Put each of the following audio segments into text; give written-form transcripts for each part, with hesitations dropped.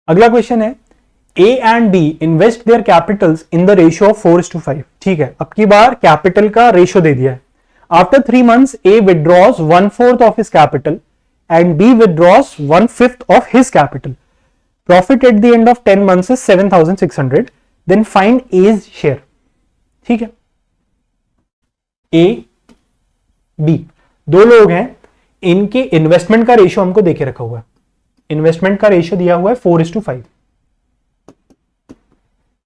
अगला क्वेश्चन है A and B invest their Capitals in the ratio of 4:5। ठीक है, अब की बार कैपिटल का रेशियो दे दिया है। After 3 months A withdraws 1/4 of his capital and B withdraws 1/5 of his capital. Profit at the end of 10 months is 7,600. Then find A's share. ठीक है, A, B दो लोग हैं, इनके इन्वेस्टमेंट का रेशियो हमको देके रखा हुआ है। इन्वेस्टमेंट का रेशियो दिया हुआ है 4:5।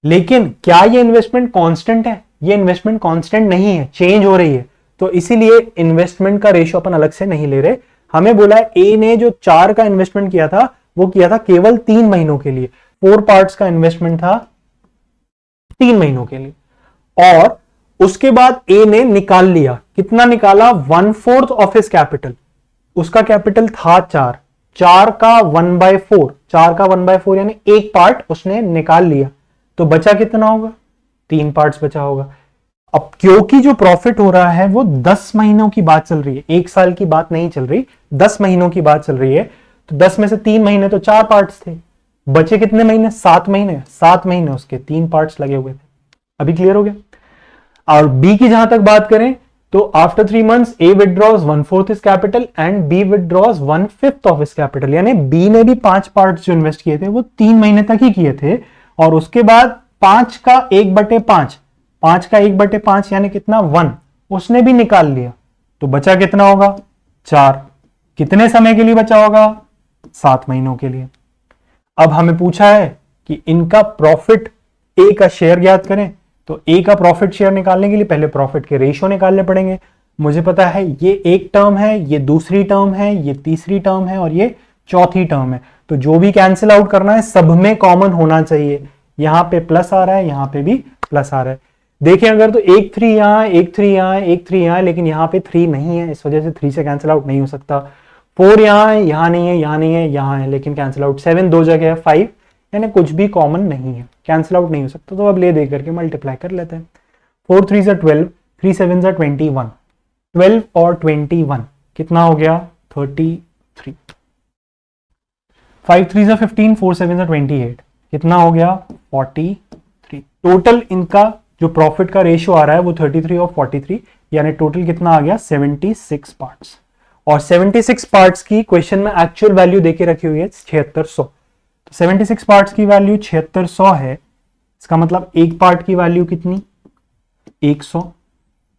लेकिन क्या ये इन्वेस्टमेंट कांस्टेंट है? ये इन्वेस्टमेंट कांस्टेंट नहीं है, चेंज हो रही है। तो इसीलिए इन्वेस्टमेंट का रेशियो अपन अलग से नहीं ले रहे। हमें बोला है ए ने जो 4 का इन्वेस्टमेंट किया था वो किया था केवल 3 महीनों के लिए। 4 पार्ट्स का इन्वेस्टमेंट था 3 महीनों के लिए, और उसके बाद ए ने निकाल लिया। कितना निकाला? 1/4 ऑफ हिज कैपिटल। उसका कैपिटल था 4, 4 का 1/4, 4 का 1/4 यानी एक पार्ट उसने निकाल लिया। तो बचा कितना होगा? 3 पार्ट्स बचा होगा। अब क्योंकि जो प्रॉफिट हो रहा है वो 10 महीनों की बात चल रही है, 1 साल की बात नहीं चल रही, 10 महीनों की बात चल रही है। तो 10 में से 3 महीने तो 4 पार्ट्स थे, बचे कितने महीने? 7 महीने। 7 महीने उसके 3 पार्ट्स लगे हुए थे। अभी क्लियर हो गया? और बी की जहां तक बात करें तो after 3 months A withdraws 1/4 is capital and B withdraws 1/5 of is capital. यानी बी ने भी 5 पार्ट्स जो इन्वेस्ट किए थे वो 3 महीने तक ही किए थे, और उसके बाद 5 का 1/5, 5 का 1/5 यानी कितना? 1 उसने भी निकाल लिया। तो बचा कितना होगा? 4। कितने समय के लिए बचा होगा? 7 महीनों के लिए। अब हमें पूछा है कि इनका प्रॉफिट ए का शेयर ज्ञात करें। तो ए का प्रॉफिट शेयर निकालने के लिए पहले प्रॉफिट के रेशियो निकालने पड़ेंगे। मुझे पता है ये एक टर्म है, ये दूसरी टर्म है, ये तीसरी टर्म है और ये चौथी टर्म है। तो जो भी कैंसिल आउट करना है सब में कॉमन होना चाहिए। यहां पे प्लस आ रहा है, यहां पे भी प्लस आ रहा है। देखें अगर तो एक 3 यहां, एक 3 यहां, एक 3 यहां, लेकिन यहां पे 3 नहीं है, इस वजह से 3 से कैंसिल आउट नहीं हो सकता। 4 यहां है, यहां नहीं है, यहां नहीं है, यहां है, लेकिन कैंसिल आउट। 7 दो जगह है, 5 यानी कुछ भी कॉमन नहीं है, कैंसिल आउट नहीं हो सकता। तो अब ले दे करके मल्टीप्लाई कर लेते हैं। 4 3 से 12, 3 7 से 21, 12 और 21 कितना हो गया? 33। 5 3 से 15, 4 7 से 28 कितना हो गया? 43। टोटल इनका जो प्रॉफिट का रेशियो आ रहा है वो 33 और 43, यानी टोटल कितना आ गया? 76 पार्ट्स। और 76 पार्ट्स की क्वेश्चन में एक्चुअल वैल्यू देके रखी हुई है 7600। तो 76 पार्ट्स की वैल्यू 7600 है। इसका मतलब एक पार्ट की वैल्यू कितनी? 100।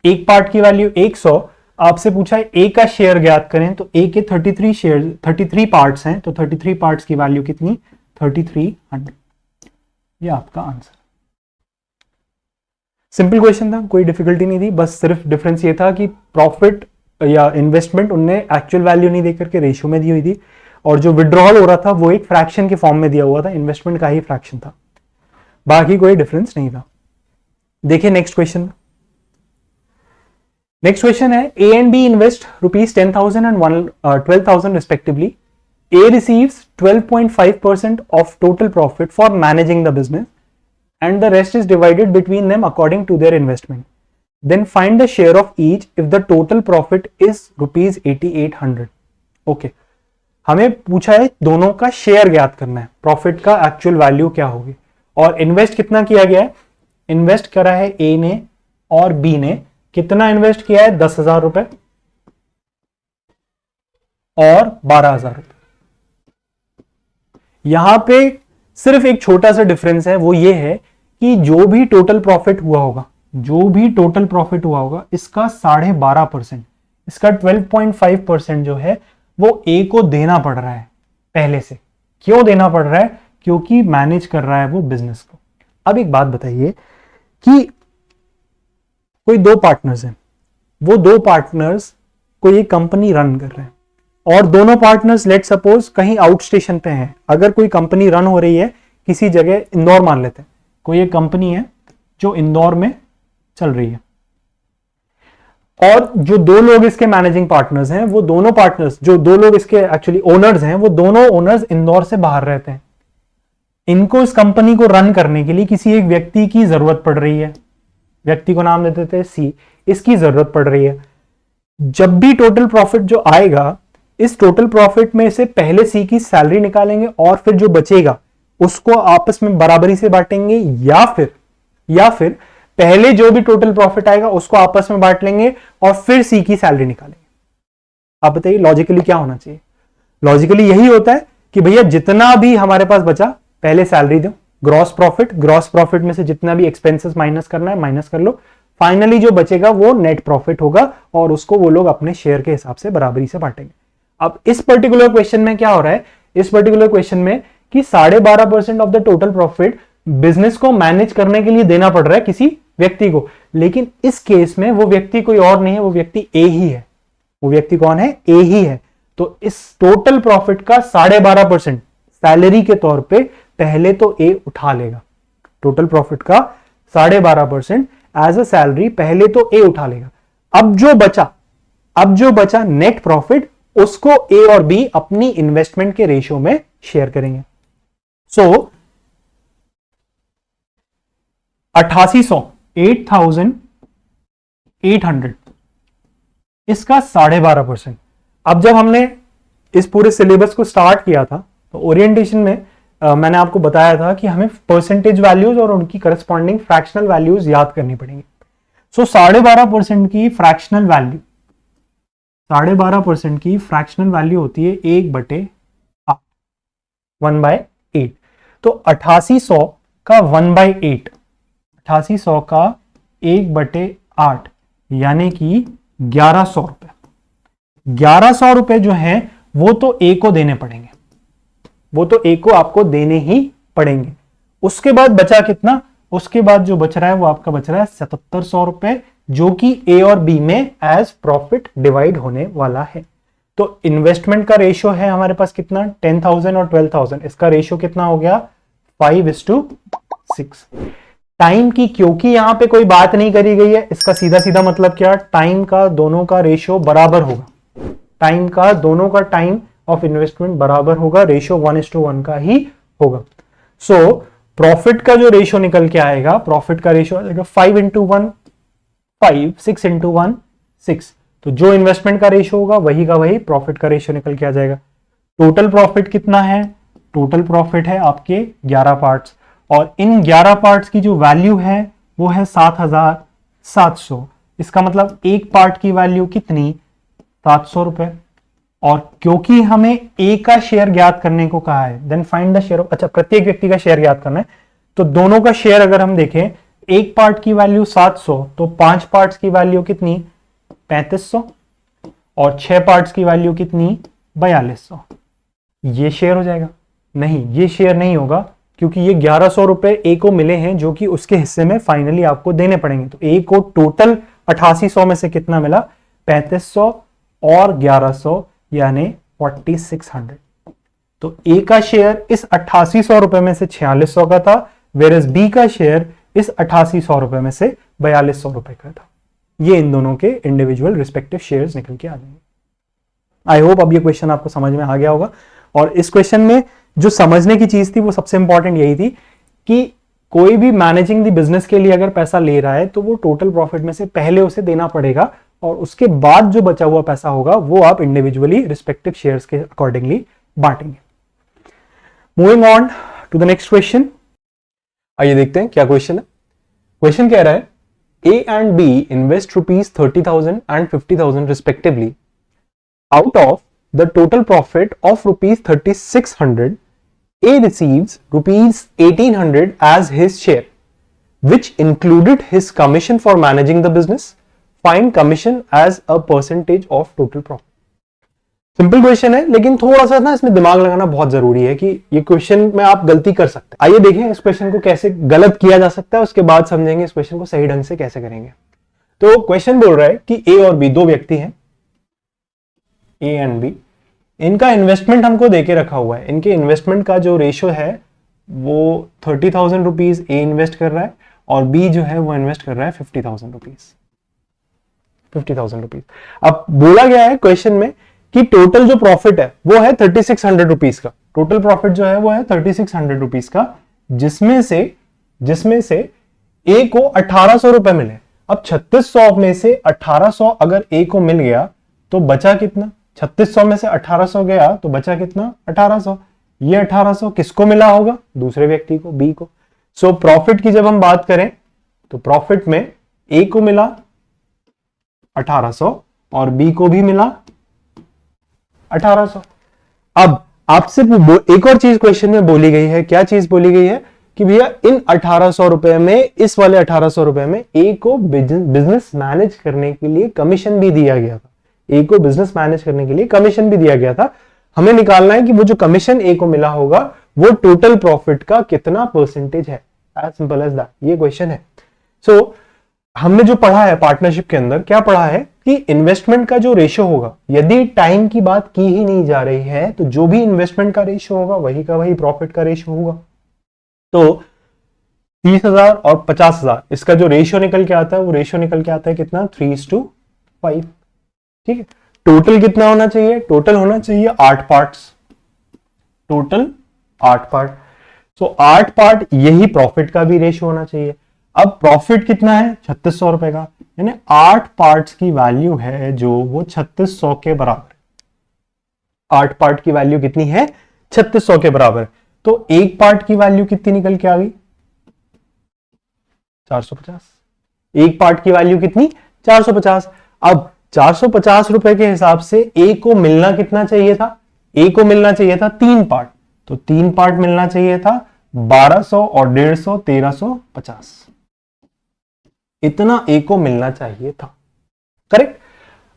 एक पार्ट की वैल्यू 100। आपसे पूछा है ए का शेयर ज्ञात करें, तो ए के 33 शेयर, 33 पार्ट्स हैं, तो 33 पार्ट्स की वैल्यू कितनी? 3300। ये आपका आंसर। सिंपल क्वेश्चन था, कोई डिफिकल्टी नहीं थी, बस सिर्फ डिफरेंस ये था कि प्रॉफिट या इन्वेस्टमेंट उनने एक्चुअल वैल्यू नहीं देकर के रेशियो में दी हुई थी, और जो विड्रॉल हो रहा था वो एक फ्रैक्शन के फॉर्म में दिया हुआ था, इन्वेस्टमेंट का ही फ्रैक्शन था, बाकी कोई डिफरेंस नहीं था। देखिए नेक्स्ट क्वेश्चन। नेक्स्ट क्वेश्चन है A and B invest ₹10,000 and 12,000 respectively. A receives 12.5% of total profit for managing the business and the rest is divided between them according to their investment. Then find the share of each if the total profit is ₹8,800. Okay. हमें पूछा है दोनों का share ज्ञात करना है, profit का actual value क्या होगी, और इन्वेस्ट कितना किया गया है? इन्वेस्ट करा है ए ने और बी ने। कितना इन्वेस्ट किया है? 10,000 रुपए और 12,000 रुपए। यहां पे सिर्फ एक छोटा सा डिफरेंस है, वो ये है कि जो भी टोटल प्रॉफिट हुआ होगा, इसका 12.5%, इसका 12.5% जो है वो ए को देना पड़ रहा है पहले से। क्यों देना पड़ रहा है? क्योंकि मैनेज कर रहा है वो बिजनेस को। अब एक बात बताइए कि कोई 2 पार्टनर्स हैं, वो 2 पार्टनर्स कोई एक कंपनी रन कर रहे हैं, और दोनों पार्टनर्स लेट सपोज कहीं आउट स्टेशन पे हैं। अगर कोई कंपनी रन हो रही है किसी जगह, इंदौर मान लेते हैं, कोई एक कंपनी है जो इंदौर में चल रही है, और जो 2 लोग इसके मैनेजिंग पार्टनर्स हैं, वो दोनों पार्टनर्स, जो 2 लोग इसके एक्चुअली ओनर्स हैं, वो दोनों ओनर्स इंदौर से बाहर रहते हैं। इनको इस कंपनी को रन करने के लिए किसी एक व्यक्ति की जरूरत पड़ रही है, व्यक्ति को नाम देते थे सी, इसकी जरूरत पड़ रही है। जब भी टोटल प्रॉफिट जो आएगा, इस टोटल प्रॉफिट में से पहले सी की सैलरी निकालेंगे और फिर जो बचेगा उसको आपस में बराबरी से बांटेंगे, या फिर पहले जो भी टोटल प्रॉफिट आएगा उसको आपस में बांट लेंगे और फिर सी की सैलरी निकालेंगे। आप बताइए लॉजिकली क्या होना चाहिए? लॉजिकली यही होता है कि भैया जितना भी हमारे पास बचा पहले सैलरी दो, ग्रॉस प्रॉफिट में से जितना भी एक्सपेंसेस माइनस करना है माइनस कर लो, फाइनली जो बचेगा वो नेट प्रॉफिट होगा और उसको वो लोग अपने शेयर के हिसाब से बराबरी से बांटेंगे। अब इस पर्टिकुलर क्वेश्चन में क्या हो रहा है, इस पर्टिकुलर क्वेश्चन में कि 12.5% of the total profit business को मैनेज करने के लिए देना पड़ रहा है किसी व्यक्ति को, लेकिन इस केस में वो व्यक्ति कोई और नहीं है, वो व्यक्ति ए ही है। वो व्यक्ति कौन है? ए ही है। तो इस टोटल प्रॉफिट का 12.5% सैलरी के तौर पे पहले तो ए उठा लेगा। टोटल प्रॉफिट का 12.5% एज अ सैलरी पहले तो ए उठा लेगा। अब जो बचा नेट प्रॉफिट, उसको ए और बी अपनी इन्वेस्टमेंट के रेशियो में शेयर करेंगे। सो 8,800 इसका 12.5%। अब जब हमने इस पूरे सिलेबस को स्टार्ट किया था तो ओरिएंटेशन में मैंने आपको बताया था कि हमें परसेंटेज वैल्यूज और उनकी करस्पॉन्डिंग फ्रैक्शनल वैल्यूज याद करनी पड़ेंगी। सो 12.5% की फ्रैक्शनल वैल्यू, 12.5% की फ्रैक्शनल वैल्यू होती है 1/8, 1/8। तो 8800 का 1/8, 8800 का 1/8 यानी कि 1100 रुपए। 1100 रुपए जो है वो तो ए को देने पड़ेंगे, वो तो ए को आपको देने ही पड़ेंगे। उसके बाद बचा कितना? उसके बाद जो बच रहा है वो आपका बच रहा है 7700 रुपए, जो कि ए और बी में एज प्रॉफिट डिवाइड होने वाला है। तो इन्वेस्टमेंट का रेशियो है हमारे पास कितना? 10,000 और 12,000, इसका रेशियो कितना हो गया? 5:6। टाइम की क्योंकि यहां पे कोई बात नहीं करी गई है, इसका सीधा सीधा मतलब क्या? टाइम का दोनों का रेशियो बराबर होगा। टाइम का दोनों का टाइम ऑफ इन्वेस्टमेंट बराबर होगा, रेशियो 1:1 का ही होगा। सो प्रॉफिट का जो रेशियो निकल के आएगा, प्रॉफिट का रेशियो आएगा 5:1, 5, 6:1, 6। तो जो इन्वेस्टमेंट का रेशियो होगा वही का वही प्रॉफिट का रेशियो निकल के आ जाएगा। टोटल प्रॉफिट कितना है? टोटल प्रॉफिट है आपके 11 पार्ट्स, और इन 11 पार्ट्स की जो वैल्यू है वो है 7,700। इसका मतलब एक पार्ट की वैल्यू कितनी? 700 रुपए। और क्योंकि हमें ए का शेयर ज्ञात करने को कहा है, then find the share of, अच्छा प्रत्येक व्यक्ति का शेयर ज्ञात करना है, तो दोनों का शेयर अगर हम देखें, एक पार्ट की वैल्यू 700, तो 5 पार्ट्स की वैल्यू कितनी? 3500, और 6 पार्ट्स की वैल्यू कितनी? 4200। ये शेयर हो जाएगा? नहीं, ये शेयर नहीं होगा, क्योंकि ये 1100 रुपए ए को मिले हैं जो कि उसके हिस्से में फाइनली आपको देने पड़ेंगे। तो ए को टोटल 8800 में से कितना मिला? 3500 और 1100 यानी 4600। तो ए का शेयर इस 8800 रुपए में से 4600 का था, वेरस बी का शेयर इस 8800 रुपए में से 4200 रुपए का था। ये इन दोनों के इंडिविजुअल रिस्पेक्टिव शेयर्स निकल के आ जाएंगे। आई होप अब ये क्वेश्चन आपको समझ में आ गया होगा। और इस क्वेश्चन में जो समझने की चीज थी वो सबसे इंपॉर्टेंट यही थी कि कोई भी मैनेजिंग द बिजनेस के लिए अगर पैसा ले रहा है तो वो टोटल प्रॉफिट में से पहले उसे देना पड़ेगा, और उसके बाद जो बचा हुआ पैसा होगा वो आप इंडिविजुअली रिस्पेक्टिव शेयर्स के अकॉर्डिंगली बांटेंगे। Moving on to the next question, आइए देखते हैं क्या क्वेश्चन है। क्वेश्चन कह रहा है A and B invest rupees 30,000 and 50,000 respectively. Out of the total profit of rupees 3,600, A receives rupees 1,800 as his share, which included his commission for managing the business. Find commission as a percentage of total profit. Simple question है, लेकिन थोड़ा सा ना इसमें दिमाग लगाना बहुत जरूरी है कि ये क्वेश्चन में आप गलती कर सकते हैं। आइए देखें इस क्वेश्चन को कैसे गलत किया जा सकता है, उसके बाद समझेंगे इस क्वेश्चन को सही ढंग से कैसे करेंगे। तो क्वेश्चन बोल रहा है कि ए और बी दो व्यक्ति हैं, ए एंड बी, इनका इन्वेस्टमेंट हमको देके रखा हुआ है। इनके इन्वेस्टमेंट का जो रेशियो है वो 30,000 रुपीज ए इन्वेस्ट कर रहा है और बी जो है वो इन्वेस्ट कर रहा है 50,000 रुपीज, 50,000 रुपीज। अब बोला गया है क्वेश्चन में कि टोटल जो प्रॉफिट है वो है 3,600 रुपीज का। टोटल प्रॉफिट जो है वो है 3,600 रुपीज का, जिसमें से ए को 1,800 रुपए मिले। अब 3,600 में से 1,800 अगर ए को मिल गया तो बचा कितना? 3,600 में से 1,800 गया तो बचा कितना? 1,800, ये 1800 किसको मिला होगा? दूसरे व्यक्ति को, बी को। सो प्रॉफिट की जब हम बात करें तो प्रॉफिट में ए को मिला 1800 और बी को भी मिला 1800। अब आपसे एक और चीज क्वेश्चन में बोली गई है, क्या चीज बोली गई है कि भैया इन 1800 रुपए में, इस वाले 1800 रुपए में ए को बिजनेस मैनेज करने के लिए कमीशन भी दिया गया था। ए को बिजनेस मैनेज करने के लिए कमीशन भी दिया गया था। हमें निकालना है कि वो जो कमीशन ए को मिला होगा वो टोटल प्रॉफिट का कितना परसेंटेज है। एज सिंपल एज दैट, ये क्वेश्चन है। सो हमने जो पढ़ा है पार्टनरशिप के अंदर, क्या पढ़ा है कि इन्वेस्टमेंट का जो रेशियो होगा, यदि टाइम की बात की ही नहीं जा रही है तो जो भी इन्वेस्टमेंट का रेशियो होगा वही का वही प्रॉफिट का रेशियो होगा। तो 30,000 और 50,000 इसका जो रेशियो निकल के आता है वो रेशियो निकल के आता है कितना? 3:5। ठीक है। टोटल कितना होना चाहिए? टोटल होना चाहिए 8 parts. Total 8 part. So 8 part यही प्रॉफिट का भी रेशियो होना चाहिए। अब प्रॉफिट कितना है? 3600 रुपए का, यानी 8 पार्ट्स की वैल्यू है जो वो 3600 के बराबर। 8 पार्ट की वैल्यू कितनी है? 3600 के बराबर। तो एक पार्ट की वैल्यू कितनी निकल के आ गई? 450। एक पार्ट की वैल्यू कितनी? 450। अब 450 रुपए के हिसाब से ए को मिलना कितना चाहिए था? ए को मिलना चाहिए था 3 पार्ट, तो 3 पार्ट मिलना चाहिए था 1200 और 150, 1350। इतना ए को मिलना चाहिए था। करेक्ट।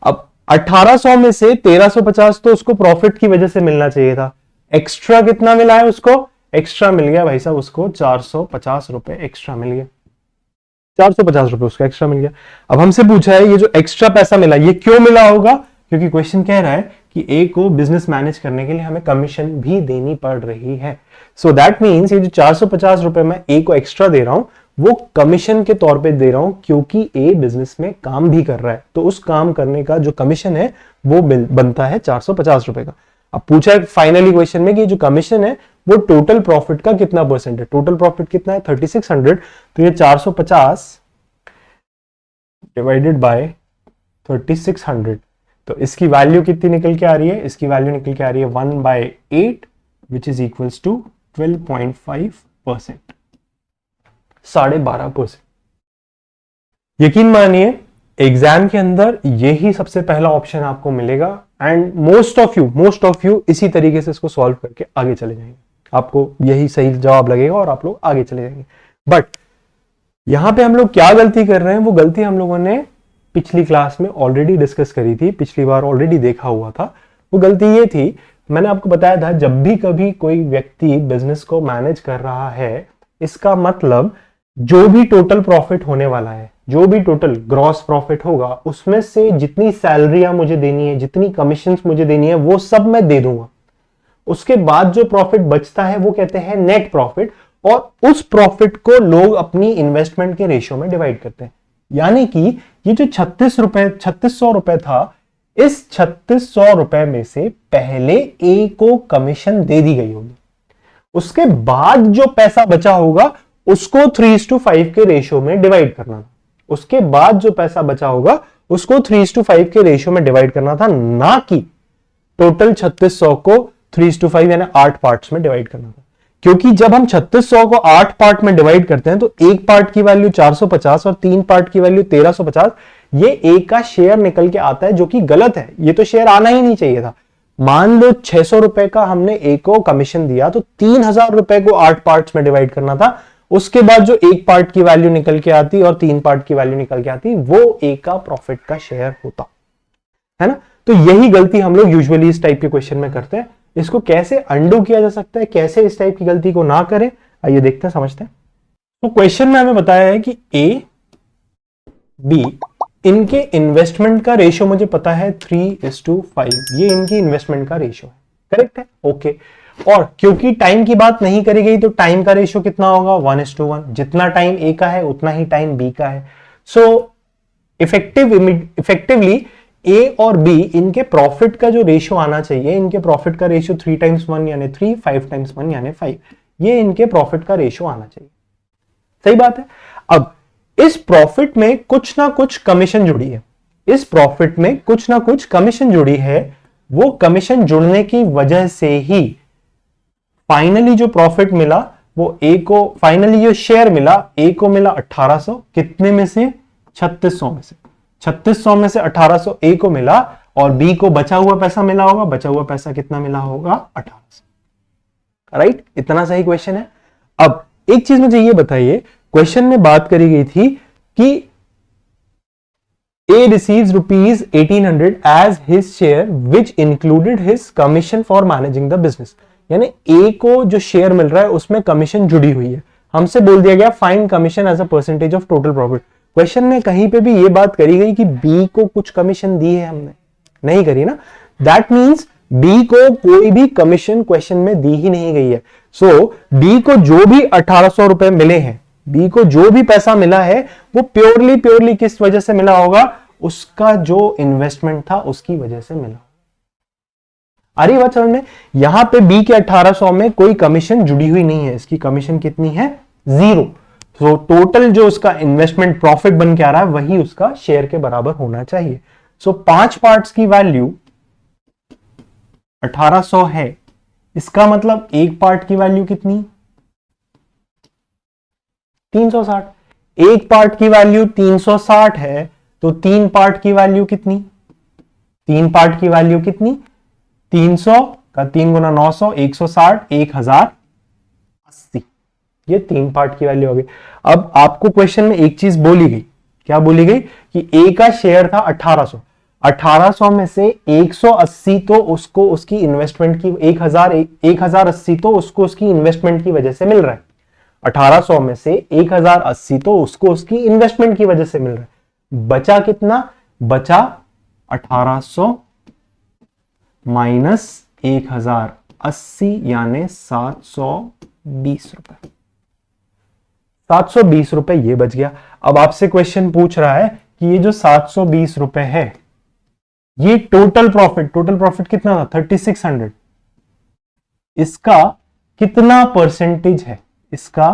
अब 1800 में से 1350 तो उसको प्रॉफिट की वजह से मिलना चाहिए था। एक्स्ट्रा कितना मिला है उसको? एक्स्ट्रा मिल गया भाई साहब उसको 450 रुपए एक्स्ट्रा मिल गया। 450 रुपए उसका एक्स्ट्रा मिल गया। अब हमसे पूछा है ये जो एक्स्ट्रा पैसा मिला ये क्यों मिला होगा? क्योंकि क्वेश्चन कह रहा है कि ए को बिजनेस मैनेज करने के लिए हमें कमीशन भी देनी पड़ रही है। सो दैट मीन्स ये जो 450 रुपए मैं ए को एक्स्ट्रा दे रहा हूं वो कमीशन के तौर पे दे रहा हूं, क्योंकि ए बिजनेस में काम भी कर रहा है। तो उस काम करने का जो कमीशन है वो बनता है 450 रुपए का। अब पूछा है फाइनली क्वेश्चन में कि जो कमीशन है वो टोटल प्रॉफिट का कितना परसेंट है। टोटल प्रॉफिट कितना है? 3600। तो ये 450 डिवाइडेड बाय 3600, तो इसकी वैल्यू कितनी निकल के आ रही है? इसकी वैल्यू निकल के आ रही है 1/8 विच इज इक्वल्स टू 12.5%, 12.5%। यकीन मानिए एग्जाम के अंदर यही सबसे पहला ऑप्शन आपको मिलेगा एंड मोस्ट ऑफ यू इसी तरीके से इसको सॉल्व करके आगे चले जाएंगे। आपको यही सही जवाब लगेगा और आप लोग आगे चले जाएंगे। बट यहां पे हम लोग क्या गलती कर रहे हैं? वो गलती हम लोगों ने पिछली क्लास में ऑलरेडी डिस्कस करी थी, पिछली बार ऑलरेडी देखा हुआ था। वो गलती ये थी, मैंने आपको बताया था जब भी कभी कोई व्यक्ति बिजनेस को मैनेज कर रहा है, इसका मतलब जो भी टोटल प्रॉफिट होने वाला है, जो भी टोटल ग्रॉस प्रॉफिट होगा, उसमें से जितनी सैलरियां मुझे देनी है, जितनी कमीशंस मुझे देनी है, वो सब मैं दे दूंगा। उसके बाद जो प्रॉफिट बचता है वो कहते हैं नेट प्रॉफिट, और उस प्रॉफिट को लोग अपनी इन्वेस्टमेंट के रेशियो में डिवाइड करते हैं। यानी कि ये जो 3600 रुपए था, इस 3600 रुपए में से पहले ए को कमीशन दे दी गई होगी, उसके बाद जो पैसा बचा होगा उसको 3:5 के रेशियो में डिवाइड करना था। उसके बाद जो पैसा बचा होगा उसको 3:5 के रेशियो में डिवाइड करना था, ना कि टोटल 3600 को 3:5 यानी 8 पार्ट्स में डिवाइड करना था। क्योंकि जब हम 3600 को 8 पार्ट में डिवाइड करते हैं तो एक पार्ट की वैल्यू 450 और 3 पार्ट की वैल्यू 1350, ये एक का शेयर निकल के आता है, जो कि गलत है। ये तो शेयर आना ही नहीं चाहिए था। मान लो 600 रुपए का हमने ए को कमीशन दिया तो 3000 रुपए को 8 पार्ट्स में डिवाइड करना था। उसके बाद जो एक पार्ट की वैल्यू निकल के आती और 3 पार्ट की वैल्यू निकल के आती, वो ए का प्रॉफिट का शेयर होता है ना। तो यही गलती हम लोग यूजुअली इस टाइप के क्वेश्चन में करते हैं। इसको कैसे अंडू किया जा सकता है, कैसे इस टाइप की गलती को ना करें, आइए देखते हैं, समझते हैं। तो क्वेश्चन में हमें बताया है कि ए बी इनके इन्वेस्टमेंट का रेशियो मुझे पता है 3:5, ये इनकी इन्वेस्टमेंट का रेशियो है। करेक्ट है, ओके। और क्योंकि टाइम की बात नहीं करी गई तो टाइम का रेशियो कितना होगा? 1:1। जितना टाइम ए का है उतना ही टाइम बी का है। सो इफेक्टिवली ए और बी इनके प्रॉफिट का जो रेशियो आना चाहिए, इनके प्रॉफिट का रेशियो 3x1 यानी 3, 5x1 यानी 5, ये इनके प्रॉफिट का रेशियो आना चाहिए। सही बात है। अब इस प्रॉफिट में कुछ ना कुछ कमीशन जुड़ी है, इस प्रॉफिट में कुछ ना कुछ कमीशन जुड़ी है। वो कमीशन जुड़ने की वजह से ही फाइनली जो प्रॉफिट मिला वो ए को, फाइनली जो शेयर मिला ए को मिला 1800, कितने में से 3600 में से, 3600 में से 1800 ए को मिला और बी को बचा हुआ पैसा मिला होगा, बचा हुआ पैसा कितना मिला होगा 1800। राइट, इतना सही क्वेश्चन है। अब एक चीज मुझे ये बताइए, क्वेश्चन में बात करी गई थी कि A receives rupees 1800 as his share which included his commission for managing the business। यानी A को जो शेयर मिल रहा है उसमें कमीशन जुड़ी हुई है। हमसे बोल दिया गया find commission as a percentage of total profit. Question में कहीं पे भी ये बात करी गई कि B को कुछ कमीशन दी है, हमने नहीं करी ना। दैट मीन्स B को कोई भी कमीशन क्वेश्चन में दी ही नहीं गई है। सो B को जो भी 1800 रुपए मिले हैं, बी को जो भी पैसा मिला है वो प्योरली किस वजह से मिला होगा, उसका जो इन्वेस्टमेंट था उसकी वजह से मिला। आ रही बात समझ में? यहां पे बी के 1800 में कोई कमीशन जुड़ी हुई नहीं है, इसकी कमीशन कितनी है 0। तो टोटल जो उसका इन्वेस्टमेंट प्रॉफिट बन के आ रहा है वही उसका शेयर के बराबर होना चाहिए। सो 5 पार्ट्स की वैल्यू 1800 है, इसका मतलब एक पार्ट की वैल्यू कितनी 360। एक पार्ट की वैल्यू 360 है तो 3 पार्ट की वैल्यू कितनी, 3 पार्ट की वैल्यू कितनी 300 का 3 गुना 900 160 1080। ये 3 पार्ट की वैल्यू हो गई। अब आपको क्वेश्चन में एक चीज बोली गई, क्या बोली गई कि ए का शेयर था 1800, 1800 में से 180 तो उसको उसकी इन्वेस्टमेंट की 1080 तो उसको उसकी इन्वेस्टमेंट की वजह से मिल रहा है। 1800 में से 1080 तो उसको उसकी इन्वेस्टमेंट की वजह से मिल रहा है। बचा कितना, बचा 1800 माइनस 1080 यानी 720 रुपए। 720 रुपए ये बच गया। अब आपसे क्वेश्चन पूछ रहा है कि ये जो 720 रुपए है ये टोटल प्रॉफिट कितना था 3600, इसका कितना परसेंटेज है, इसका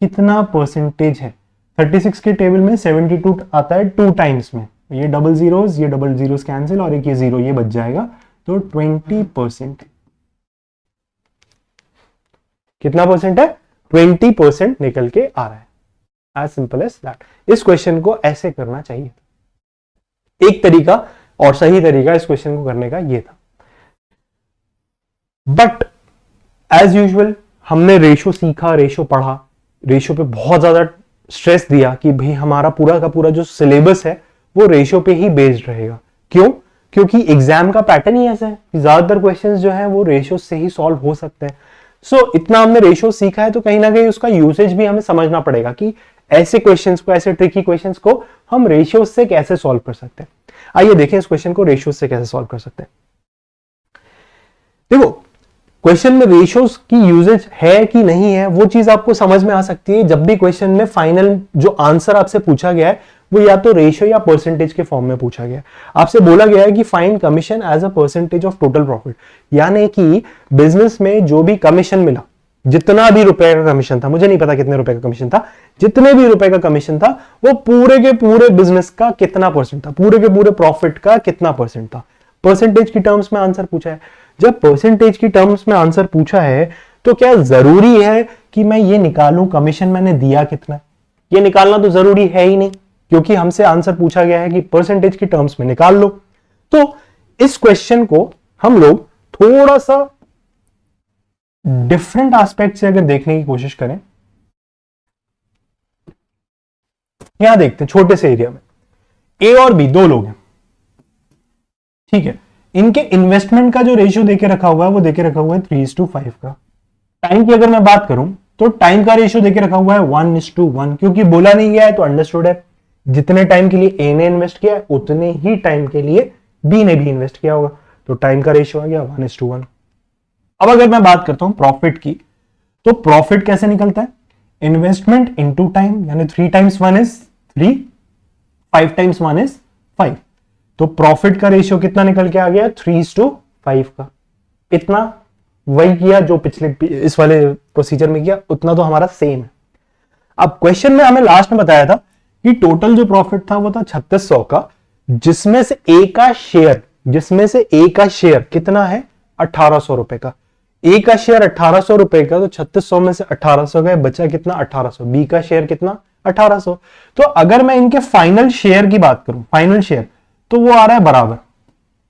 कितना परसेंटेज है। 36 के टेबल में 72 आता है 2 टाइम्स में, ये डबल जीरोस कैंसिल और एक ये 0 ये बच जाएगा, तो 20%। कितना परसेंट है 20% निकल के आ रहा है। As simple as that. इस क्वेश्चन को ऐसे करना चाहिए। एक तरीका और सही तरीका इस क्वेश्चन को करने का ये था। बट एज यूजुअल हमने रेशो सीखा, रेशो पढ़ा, रेशो पे बहुत ज्यादा स्ट्रेस दिया कि भाई हमारा पूरा का पूरा जो सिलेबस है वो रेशो पे ही बेस्ड रहेगा। क्यों? क्योंकि एग्जाम का पैटर्न ही ऐसा है कि ज्यादातर क्वेश्चंस जो है वो रेशो से ही सॉल्व हो सकते हैं। सो इतना हमने रेशो सीखा है तो कहीं ना कहीं उसका यूसेज भी हमें समझना पड़ेगा कि ऐसे क्वेश्चंस को, ऐसे ट्रिकी क्वेश्चंस को हम रेशियो से कैसे सॉल्व कर सकते हैं। आइए देखें इस क्वेश्चन को रेशियो से कैसे सॉल्व कर सकते हैं। देखो क्वेश्चन में रेशियोज की यूजेज है कि नहीं है वो चीज आपको समझ में आ सकती है जब भी क्वेश्चन में फाइनल जो आंसर आपसे पूछा गया है वो या तो रेशियो या परसेंटेज के फॉर्म में पूछा गया है। आपसे बोला गया है कि find commission as a percentage of total profit, यानी कि बिजनेस में जो भी कमीशन मिला, जितना भी रुपए का कमीशन था, मुझे नहीं पता कितने रुपए का कमीशन था, जितने भी रुपए का कमीशन था वो पूरे के पूरे बिजनेस का कितना परसेंट था, पूरे के पूरे प्रॉफिट का कितना परसेंट था। परसेंटेज की टर्म्स में आंसर पूछा है। जब परसेंटेज की टर्म्स में आंसर पूछा है तो क्या जरूरी है कि मैं ये निकालूं कमीशन मैंने दिया कितना? ये निकालना तो जरूरी है ही नहीं, क्योंकि हमसे आंसर पूछा गया है कि परसेंटेज की टर्म्स में निकाल लो। तो इस क्वेश्चन को हम लोग थोड़ा सा डिफरेंट एस्पेक्ट से अगर देखने की कोशिश करें, यहां देखते हैं छोटे से एरिया में ए और बी दो लोग हैं, ठीक है। इनके इन्वेस्टमेंट का जो रेशियो देके रखा हुआ है वो देके रखा हुआ है 3:5 का। टाइम की अगर मैं बात करूं तो टाइम का रेशियो देके रखा हुआ है 1:1, क्योंकि बोला नहीं गया है तो अंडरस्टूड है जितने टाइम के लिए ए ने इन्वेस्ट किया है उतने ही टाइम के लिए बी ने भी इन्वेस्ट किया होगा, तो टाइम का रेशियो आ गया 1:1। अब अगर मैं बात करता हूं प्रॉफिट की, तो प्रॉफिट कैसे निकलता है, इन्वेस्टमेंट इनटू टाइम, यानी 3 times 1 is 3, 5 times 1 is 5। तो प्रॉफिट का रेशियो कितना निकल के आ गया 3:5 का। इतना वही किया जो पिछले इस वाले प्रोसीजर में किया, उतना तो हमारा सेम है। अब क्वेश्चन में हमें लास्ट में बताया था कि टोटल जो प्रॉफिट था वो था 3600 का, जिसमें से ए का शेयर कितना है 1800 रुपए का। ए का शेयर 1800 रुपए का, तो 3600 में से 1800 गए, बचा कितना 1800। बी का शेयर कितना 1800। तो अगर मैं इनके फाइनल शेयर की बात करूं, फाइनल शेयर, तो वो आ रहा है बराबर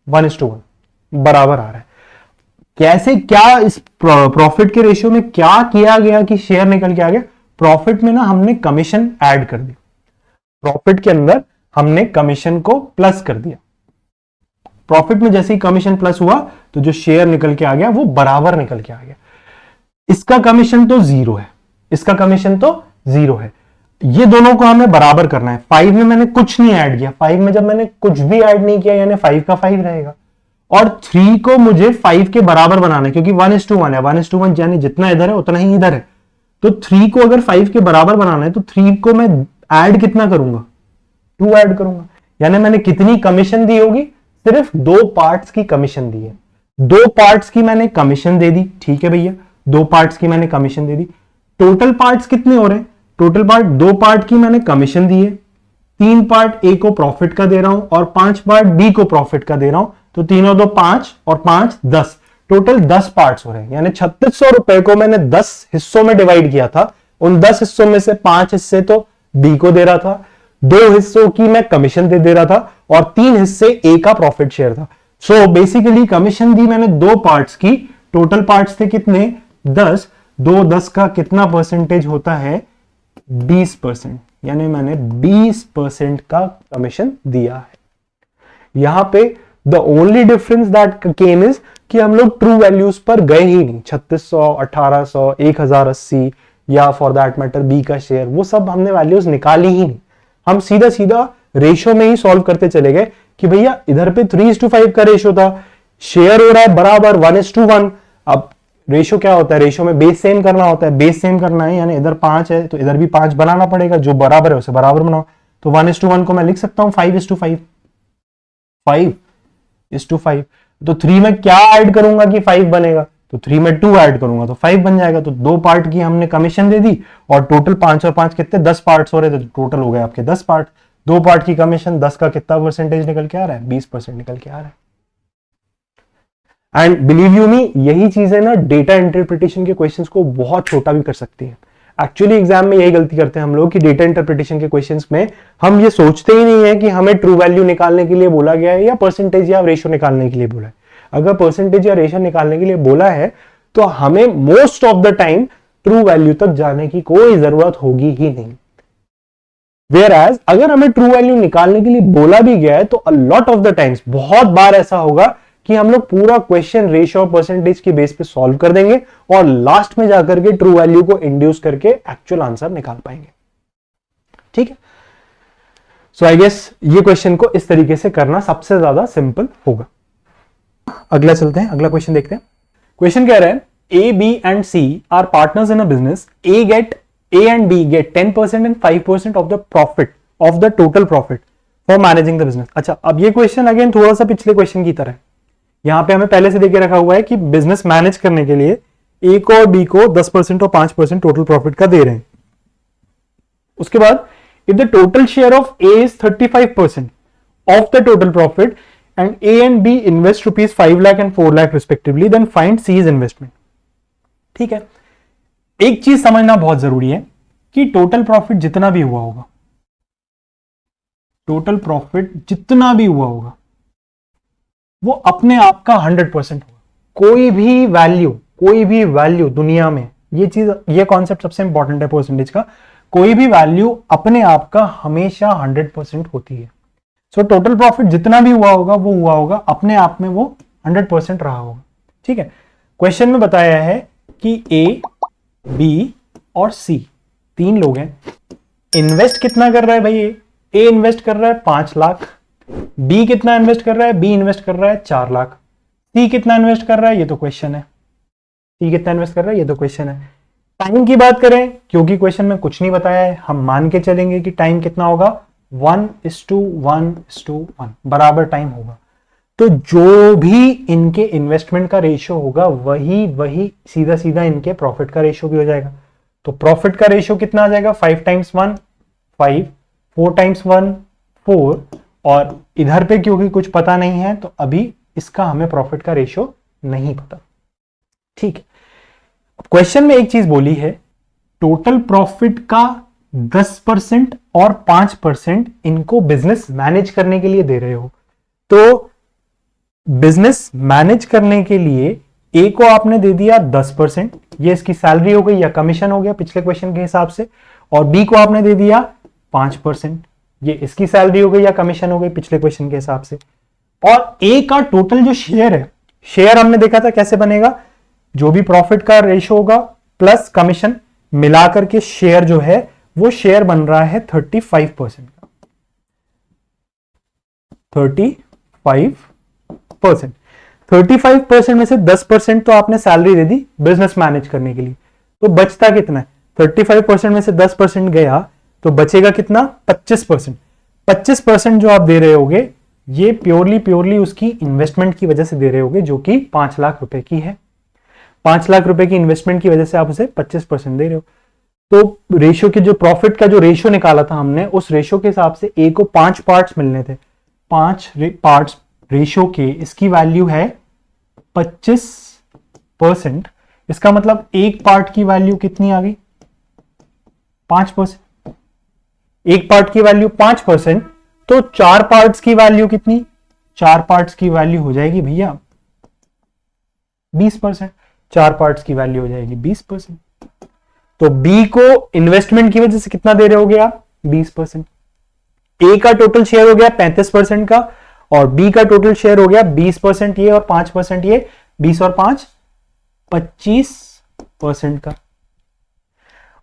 1:1 बराबर आ रहा है। कैसे, क्या इस प्रॉफिट के रेशियो में क्या किया गया कि शेयर निकल के आ गया? प्रॉफिट में ना हमने कमीशन ऐड कर दी, प्रॉफिट के अंदर हमने कमीशन को प्लस कर दिया। प्रॉफिट में जैसे ही कमीशन प्लस हुआ तो जो शेयर निकल के आ गया वो बराबर निकल के आ गया। इसका कमीशन तो जीरो है, इसका कमीशन तो जीरो है, ये दोनों को हमें बराबर करना है। 5 में मैंने कुछ नहीं ऐड किया, 5 में जब मैंने कुछ भी ऐड नहीं किया यानी 5 का 5 रहेगा। और 3 को मुझे 5 के बराबर बनाना है, क्योंकि 1:1 है, 1:1 यानी जितना इधर है उतना ही इधर है। तो 3 को अगर 5 के बराबर बनाना है तो 3 को मैं ऐड कितना करूंगा? 2 ऐड करूंगा। यानी मैंने कितनी कमीशन दी होगी? सिर्फ 2 पार्ट्स की कमीशन दी है। 2 पार्ट्स की मैंने कमीशन दे दी, ठीक है भैया, 2 पार्ट्स की मैंने कमीशन दे दी। टोटल पार्ट्स कितने हो रहे हैं? टोटल पार्ट 2 पार्ट की मैंने कमीशन दी है, 3 पार्ट ए को प्रॉफिट का दे रहा हूं और 5 पार्ट बी को प्रॉफिट का दे रहा हूं। तो 3 और 2 5 और 5 10, टोटल 10 पार्ट्स हो रहे हैं। यानी 3600 रुपए को मैंने 10 हिस्सों में डिवाइड किया था। उन 10 हिस्सों में से 5 हिस्से तो बी को दे रहा था, 2 हिस्सों की मैं कमीशन दे रहा था और 3 हिस्से ए का प्रॉफिट शेयर था। सो बेसिकली कमीशन दी मैंने 2 पार्ट्स की, टोटल पार्ट्स थे कितने? 10, 2 10 का कितना परसेंटेज होता है? 20%। यानी मैंने 20% का कमीशन दिया है। यहां पे the only difference that came is कि हम लोग ट्रू वैल्यूज पर गए ही नहीं। 3600, 1800, 1080 या फॉर दैट मैटर बी का शेयर, वो सब हमने वैल्यूज निकाली ही नहीं। हम सीधा सीधा रेशो में ही सॉल्व करते चले गए कि भैया इधर पे 3:5 का रेशो था, शेयर हो रहा है बराबर 1:1। अब रेशो क्या होता है? रेशो में बेस सेम करना होता है, बेस सेम करना है यानी इधर 5 है तो इधर भी 5 बनाना पड़ेगा, जो बराबर है उसे बराबर बनाओ। तो 1:1 को मैं लिख सकता हूं 5:5, 5:5। तो 3 में क्या ऐड करूंगा कि 5 बनेगा? तो 3 में 2 ऐड करूंगा तो 5 बन जाएगा। तो 2 पार्ट की हमने कमीशन दे दी और टोटल 5 और 5 कितने? 10 पार्ट्स हो रहे थे, तो टोटल हो गए आपके 10 पार्ट। 2 पार्ट की कमीशन, 10 का कितना परसेंटेज निकल के आ रहा है? 20% निकल के आ रहा है। एंड बिलीव यू मी, यही चीजें ना डेटा इंटरप्रिटेशन के क्वेश्चंस को बहुत छोटा भी कर सकती है। एक्चुअली एग्जाम में यही गलती करते हैं हम लोग कि डेटा इंटरप्रिटेशन के क्वेश्चंस में हम ये सोचते ही नहीं है कि हमें ट्रू वैल्यू निकालने के लिए बोला गया है या परसेंटेज या रेशो निकालने के लिए बोला है। अगर परसेंटेज या रेशो निकालने के लिए बोला है तो हमें most of the time true value तक जाने की कोई जरूरत होगी ही नहीं। Whereas, अगर हमें ट्रू वैल्यू निकालने के लिए बोला भी गया है तो a lot of the times, बहुत बार ऐसा होगा कि हम लोग पूरा क्वेश्चन रेशियो और परसेंटेज के बेस पे सॉल्व कर देंगे और लास्ट में जाकर के ट्रू वैल्यू को इंड्यूस करके एक्चुअल आंसर निकाल पाएंगे। ठीक है, सो आई गेस ये क्वेश्चन को इस तरीके से करना सबसे ज्यादा सिंपल होगा। अगला चलते हैं, अगला क्वेश्चन देखते हैं। क्वेश्चन कह रहा है A, B and C are partners in a business. A and B get 10% and 5% of the profit of the total profit for managing the business. अच्छा, अब ये क्वेश्चन अगेन थोड़ा सा पिछले क्वेश्चन की तरह है। यहां पे हमें पहले से देके रखा हुआ है कि बिजनेस मैनेज करने के लिए ए को और बी को 10% और 5% टोटल प्रॉफिट का दे रहे हैं। उसके बाद if the total share of A is 35% of the total profit and A and B invest ₹5 lakh and 4 lakh respectively, then find C's investment. ठीक है, एक चीज समझना बहुत जरूरी है कि टोटल प्रॉफिट जितना भी हुआ होगा, टोटल प्रॉफिट जितना भी हुआ होगा वो अपने आप का 100% होगा। कोई भी वैल्यू दुनिया में, ये चीज, ये कॉन्सेप्ट सबसे इंपॉर्टेंट है परसेंटेज का, कोई भी वैल्यू अपने आप का हमेशा 100% होती है। सो टोटल प्रॉफिट जितना भी हुआ होगा वो हुआ होगा अपने आप में, वो 100% रहा होगा। ठीक है, क्वेश्चन में बताया है कि ए, बी और सी 3 लोग हैं। इन्वेस्ट कितना कर रहा है भाई? ए इन्वेस्ट कर रहा है 5 लाख, बी कितना इन्वेस्ट कर रहा है? बी इन्वेस्ट कर रहा है 4 लाख। सी कितना इन्वेस्ट कर रहा है? ये तो क्वेश्चन है। सी कितना इन्वेस्ट कर रहा है? ये तो क्वेश्चन है। टाइम की बात करें, क्योंकि क्वेश्चन में कुछ नहीं बताया है, हम मान के चलेंगे कि टाइम कितना होगा? 1:1:1 बराबर टाइम होगा। तो जो भी इनके इन्वेस्टमेंट का रेशियो होगा वही सीधा सीधा इनके प्रॉफिट का रेशियो भी हो जाएगा। तो प्रॉफिट का रेशियो कितना आ जाएगा? 5 × 1 5, 4 × 1 4, और इधर पे क्योंकि कुछ पता नहीं है तो अभी इसका हमें प्रॉफिट का रेशियो नहीं पता। ठीक है, क्वेश्चन में एक चीज बोली है, टोटल प्रॉफिट का 10% और 5% इनको बिजनेस मैनेज करने के लिए दे रहे हो। तो बिजनेस मैनेज करने के लिए ए को आपने दे दिया 10%, ये इसकी सैलरी हो गई या कमीशन हो गया पिछले क्वेश्चन के हिसाब से, और बी को आपने दे दिया 5%, ये इसकी सैलरी हो गई या कमीशन हो गई पिछले क्वेश्चन के हिसाब से। और ए का टोटल जो शेयर है, शेयर हमने देखा था कैसे बनेगा, जो भी प्रॉफिट का रेशो होगा प्लस कमीशन मिलाकर के शेयर जो है वो शेयर बन रहा है 35% का, 35%। 35% में से 10% तो आपने सैलरी दे दी बिजनेस मैनेज करने के लिए, तो बचता कितना है? 35% में से 10% गया तो बचेगा कितना? 25%। 25% जो आप दे रहे होगे ये प्योरली उसकी इन्वेस्टमेंट की वजह से दे रहे होगे, जो कि 5 लाख रुपए की है। 5 लाख रुपए की इन्वेस्टमेंट की वजह से आप उसे 25% दे रहे हो। तो रेशियो के जो प्रॉफिट का जो रेशियो निकाला था हमने, उस रेशियो के हिसाब से ए को 5 पार्ट्स मिलने थे, 5 पार्ट्स रेशियो के, इसकी वैल्यू है 25%। इसका मतलब एक पार्ट की वैल्यू कितनी आ गई? 5%। एक पार्ट की वैल्यू 5%, तो 4 पार्ट्स की वैल्यू कितनी? 4 पार्ट्स की वैल्यू हो जाएगी भैया 20%। 4 पार्ट्स की वैल्यू हो जाएगी 20%। तो बी को इन्वेस्टमेंट की वजह से कितना दे रहे हो गया? 20%। ए का टोटल शेयर हो गया 35% का, और बी का टोटल शेयर हो गया 20% ये और 5% ये, 20 और 5 25% का।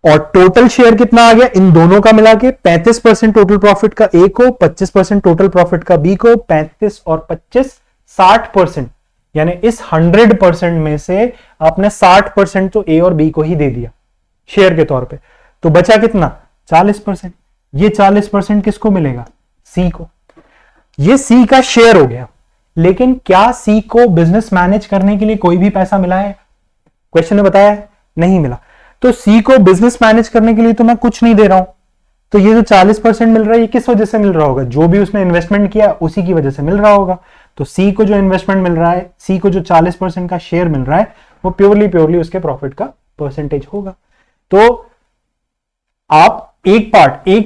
और टोटल शेयर कितना आ गया इन दोनों का मिला के? 35% टोटल प्रॉफिट का ए को, 25% टोटल प्रॉफिट का बी को, 35 और 25 60%। यानी इस 100% में से आपने 60% तो ए और बी को ही दे दिया शेयर के तौर पे, तो बचा कितना? 40%। ये 40% किसको मिलेगा? सी को। ये सी का शेयर हो गया। लेकिन क्या सी को बिजनेस मैनेज करने के लिए कोई भी पैसा मिला है? क्वेश्चन ने बताया है नहीं मिला। तो सी को बिजनेस मैनेज करने के लिए तो मैं कुछ नहीं दे रहा हूं, तो ये जो 40% मिल रहा है ये किस वजह से मिल रहा होगा? जो भी उसने इन्वेस्टमेंट किया उसी की वजह से मिल रहा होगा। तो सी को जो इन्वेस्टमेंट मिल रहा है, सी को जो 40% का शेयर मिल रहा है, वो प्योरली उसके प्रॉफिट का परसेंटेज होगा। तो आप एक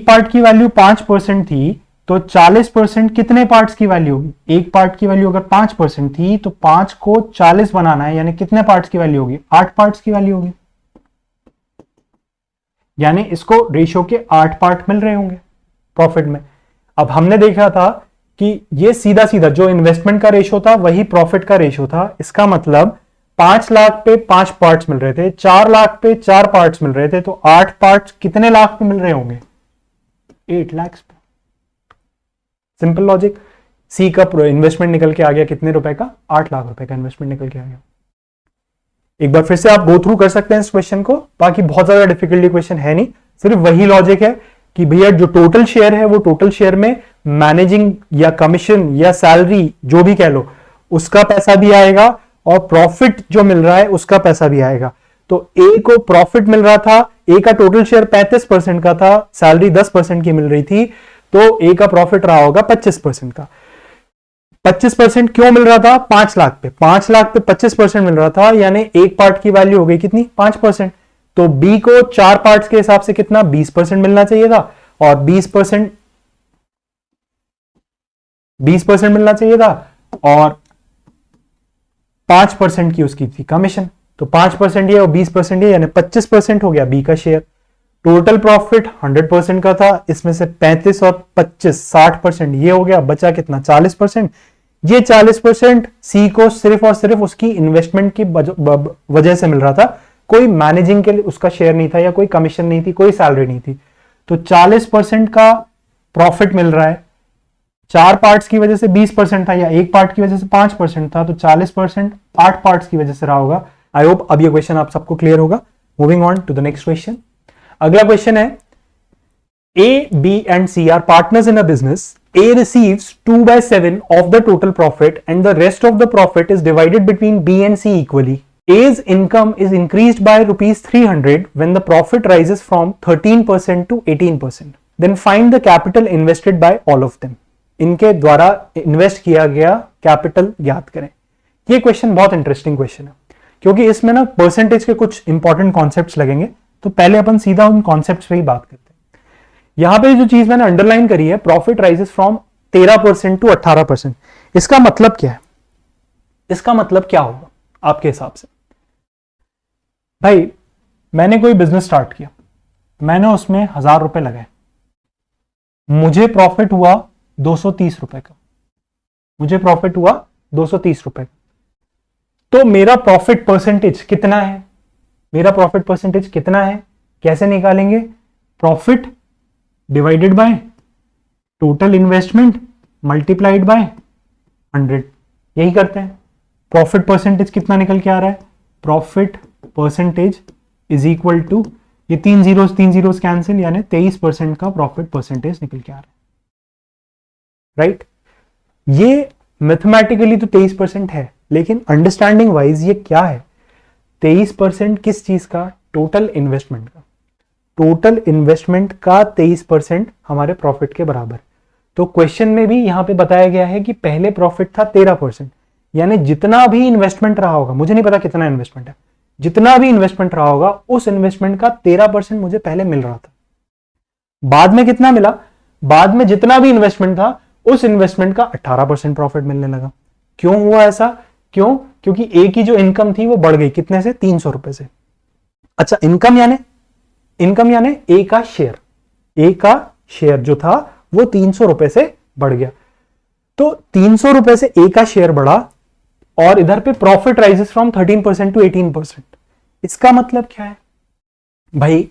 पार्ट की वैल्यू 5% थी, तो 40% कितने पार्ट्स की वैल्यू होगी? एक पार्ट की वैल्यू अगर 5% थी तो 5 को 40 बनाना है, यानी कितने पार्ट्स की वैल्यू होगी? 8 पार्ट्स की वैल्यू होगी। यानी इसको रेशियो के 8 पार्ट मिल रहे होंगे प्रॉफिट में। अब हमने देखा था कि ये सीधा जो इन्वेस्टमेंट का रेशियो था वही प्रॉफिट का रेशियो था। इसका मतलब 5 लाख पे 5 पार्ट्स मिल रहे थे, 4 लाख पे 4 पार्ट्स मिल रहे थे, तो 8 पार्ट्स कितने लाख पे मिल रहे होंगे? 8 लाख पे। Simple logic. सी का इन्वेस्टमेंट निकल के आ गया कितने रुपए का? 8 लाख रुपए का इन्वेस्टमेंट निकल के आ गया। एक बार फिर से आप गो थ्रू कर सकते हैं इस क्वेश्चन को, बाकी बहुत ज्यादा डिफिकल्टी क्वेश्चन है नहीं, सिर्फ वही लॉजिक है कि भैया जो टोटल शेयर है वो टोटल शेयर में मैनेजिंग या कमीशन या सैलरी जो भी कह लो उसका पैसा भी आएगा, और प्रॉफिट जो मिल रहा है उसका पैसा भी आएगा। तो ए को प्रॉफिट मिल रहा था, ए का टोटल शेयर 35% का था, सैलरी 10% की मिल रही थी, तो ए का प्रॉफिट रहा होगा 25% का। 25% क्यों मिल रहा था? 5 लाख पे 25% मिल रहा था, यानी एक पार्ट की वैल्यू हो गई कितनी? 5%। तो बी को 4 पार्ट्स के हिसाब से कितना? 20% मिलना चाहिए था, और 20% मिलना चाहिए था, और 5% की उसकी थी कमीशन, तो 5% ये और 20% ये, यानी 25% हो गया बी का शेयर। टोटल प्रॉफिट 100% का था, इसमें से 35 और 25 60% ये हो गया, बचा कितना? 40%। ये 40% सी को सिर्फ और सिर्फ उसकी इन्वेस्टमेंट की वजह से मिल रहा था, कोई मैनेजिंग के लिए उसका शेयर नहीं था, या कोई कमीशन नहीं थी, कोई सैलरी नहीं थी। तो 40% का प्रॉफिट मिल रहा है, 4 पार्ट्स की वजह से 20% था, या एक पार्ट की वजह से 5% था, तो 40% 8 पार्ट्स की वजह से रहा होगा। आई होप अब ये क्वेश्चन आप सबको क्लियर होगा। Moving on to the next question. अगला क्वेश्चन है, A, B and C are partners in a business. A receives 2/7 of the total profit and the rest of the profit is divided between B and C equally. A's income is increased by rupees 300 when the profit rises from 13% to 18%. Then find the capital invested by all of them. इनके द्वारा invest किया गया capital ज्ञात करें। ये question बहुत interesting question है, क्योंकि इसमें ना परसेंटेज के कुछ इंपॉर्टेंट कॉन्सेप्ट्स लगेंगे, तो पहले अपन सीधा उन कॉन्सेप्ट्स पे ही बात करते हैं। यहां पे जो चीज मैंने अंडरलाइन करी है, प्रॉफिट राइजेस फ्रॉम 13% टू 18%, इसका मतलब क्या है? इसका मतलब क्या होगा आपके हिसाब से? भाई मैंने कोई बिजनेस स्टार्ट किया, मैंने उसमें 1000 रुपए लगाए, मुझे प्रॉफिट हुआ 230 रुपए का, मुझे प्रॉफिट हुआ 230 रुपए, तो मेरा प्रॉफिट परसेंटेज कितना है? मेरा प्रॉफिट परसेंटेज कितना है कैसे निकालेंगे? Profit divided by total investment multiplied by 100, यही करते हैं। प्रॉफिट परसेंटेज कितना निकल के आ रहा है? Profit percentage is equal to, ये तीन जीरोस कैंसिल, यानी 23% का प्रॉफिट परसेंटेज निकल के आ रहा है, राइट? ये मैथमेटिकली तो 23% है, लेकिन अंडरस्टैंडिंग वाइज ये क्या है? 23% किस चीज का? टोटल इन्वेस्टमेंट का। टोटल इन्वेस्टमेंट का 23% हमारे प्रॉफिट के बराबर। तो क्वेश्चन में भी यहां पे बताया गया है कि पहले प्रॉफिट था 13%, यानी जितना भी इन्वेस्टमेंट रहा होगा, मुझे नहीं पता कितना इन्वेस्टमेंट है, जितना भी इन्वेस्टमेंट रहा होगा उस इन्वेस्टमेंट का 13% मुझे पहले मिल रहा था। बाद में कितना मिला? बाद में जितना भी इन्वेस्टमेंट था उस इन्वेस्टमेंट का 18% प्रॉफिट मिलने लगा। क्यों हुआ ऐसा? क्यों? क्योंकि ए की जो इनकम थी वो बढ़ गई, कितने से? 300 रुपए से। अच्छा, इनकम यानी ए का शेयर, ए का शेयर जो था वो 300 रुपए से बढ़ गया। तो 300 रुपए से ए का शेयर बढ़ा, और इधर पे प्रॉफिट राइजेस फ्रॉम 13% टू 18%। इसका मतलब क्या है? भाई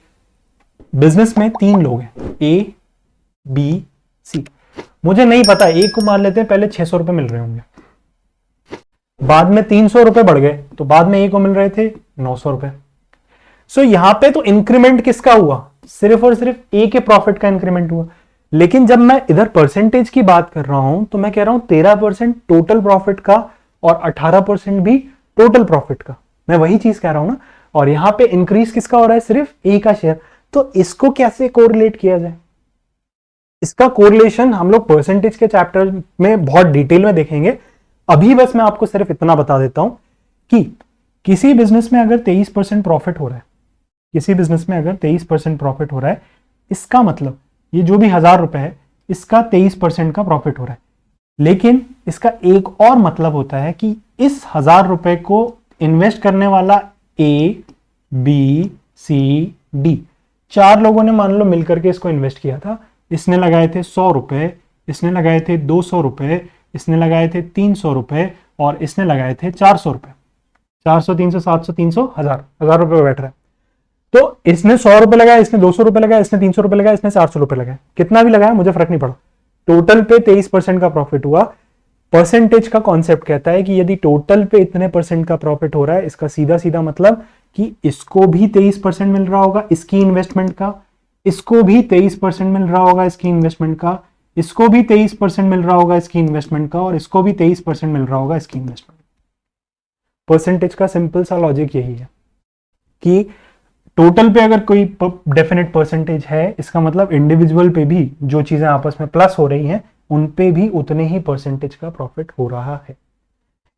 बिजनेस में 3 लोग हैं, ए बी सी। मुझे नहीं पता, ए को मान लेते हैं पहले 600 रुपए मिल रहे होंगे, बाद में 300 रुपए बढ़ गए, तो बाद में ए को मिल रहे थे 900 रुपए। सो यहां पे तो इंक्रीमेंट किसका हुआ? सिर्फ और सिर्फ ए के प्रॉफिट का इंक्रीमेंट हुआ। लेकिन जब मैं इधर परसेंटेज की बात कर रहा हूं तो मैं कह रहा हूं 13% टोटल प्रॉफिट का और 18% भी टोटल प्रॉफिट का, मैं वही चीज कह रहा हूं ना। और यहां पे इंक्रीज किसका हो रहा है? सिर्फ ए का शेयर। तो इसको कैसे कोरिलेट किया जाए? इसका कोरिलेशन हम लोग परसेंटेज के चैप्टर में बहुत डिटेल में देखेंगे। अभी बस मैं आपको सिर्फ इतना बता देता हूं कि किसी बिजनेस में अगर 23% प्रॉफिट हो रहा है, किसी बिजनेस में अगर 23% प्रॉफिट हो रहा है, इसका मतलब ये जो भी 1000 रुपए है इसका 23% का प्रॉफिट हो रहा है। लेकिन इसका एक और मतलब होता है कि इस 1000 रुपए को इन्वेस्ट करने वाला ए बी सी डी 4 लोगों ने मान लो मिलकर के इसको इन्वेस्ट किया था। इसने लगाए थे 100 रुपए, इसने लगाए थे 200 रुपए, इसने लगाए थे 300 रुपए, और इसने लगाए थे 400 रुपए। 400, 300, 700, 300, 1000 रुपए बैठ रहा है। तो इसने 100 रुपए लगाया, इसने 200 रुपए लगाया, इसने 300 रुपए लगाया, इसने 400 रुपए लगाया, कितना भी लगाया मुझे फर्क नहीं पड़ा, टोटल पे 23% का प्रॉफिट हुआ। परसेंटेज का कॉन्सेप्ट कहता है कि यदि टोटल पे इतने परसेंट का प्रॉफिट हो रहा है, इसका सीधा सीधा मतलब कि इसको भी 23% मिल रहा होगा इसकी इन्वेस्टमेंट का, इसको भी 23% मिल रहा होगा इसकी इन्वेस्टमेंट का, इसको भी 23% मिल रहा होगा इसकी इन्वेस्टमेंट का, और इसको भी 23% मिल रहा होगा इसकी इन्वेस्टमेंट। परसेंटेज का सिंपल सा लॉजिक यही है कि टोटल पे अगर कोई डेफिनेट परसेंटेज है, इसका मतलब इंडिविजुअल पे भी जो चीजें आपस में प्लस हो रही हैं उन पे भी उतने ही परसेंटेज का प्रॉफिट हो रहा है।